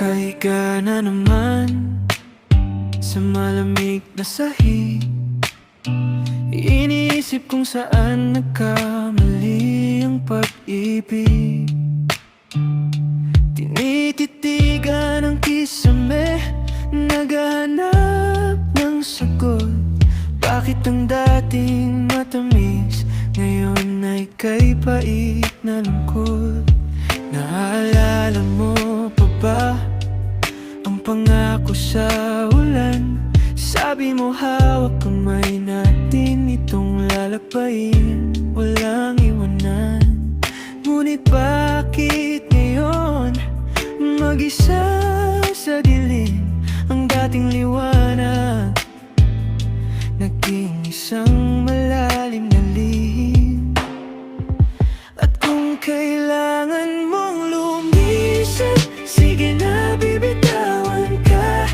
Nakahiga na naman sa malamig na sahig. Iniisip kung saan nagkamali ang pag-ibig. Tinititigan ang kisame, naghahanap ng sagot. Bakit ang dating matamis ngayon ay kay pait na lungkot? Naalala mo pa ba ang pangako sa ulan? Sabi mo hawak kamay natin itong lalakbayin, walang iwanan. Ngunit bakit ngayon mag-isa sa dilim ang dating liwanag naging isang malalim na lihim? At kung kailangan mong lumisan, sige na, bibitawan ka.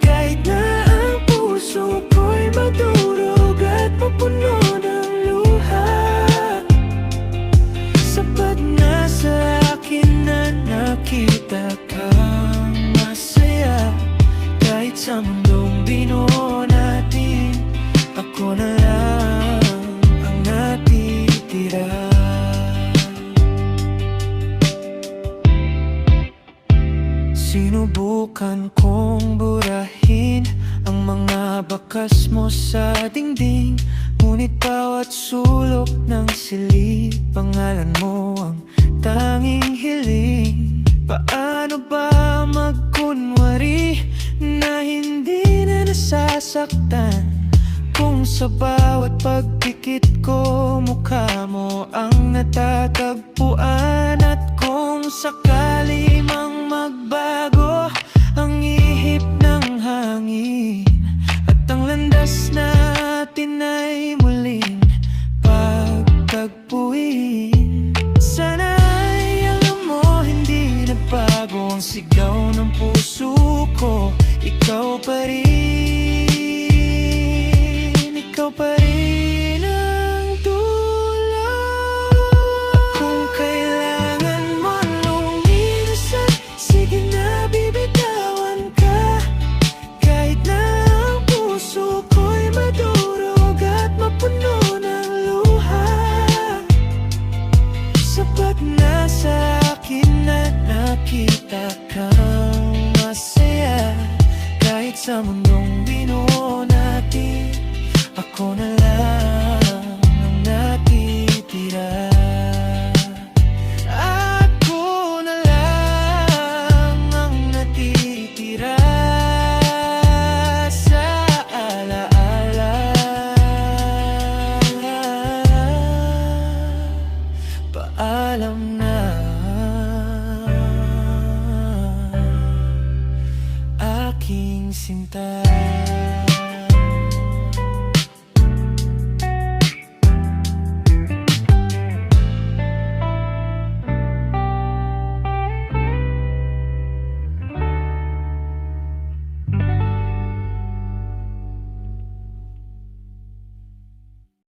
Kahit na ang puso ko'y madurog at mapuno ng luha, sapat na sa akin na nakita kang masaya. Kahit sa mundong binuo natin, ako na lang ang natitira. Sinubukan kong burahin ang mga bakas mo sa dingding, ngunit bawat sulok ng silid, pangalan mo ang tanging hiling. Paano ba magkunwari na hindi na nasasaktan kung sa bawat pagpikit ko mukha mo ang natatagpuan? At kung sakali mang magbago ang ihip ng hangin at ang landas natin ay muling pagtagpuin, sana ay alam mo hindi nagbago ang sigaw ng puso ko. Ikaw pa rin, ikaw pa rin ang tulad. Kung kailangan mo lumisan, sige na, bibitawan ka. Kahit na ang puso ko'y madurog at mapuno ng luha, sapat na sa akin na nakita kang masaya. Kahit sa mundong binuo natin, ako na lang ang natitira. Ako na lang ang natitira sa alaala. Paalam na, aking sinta.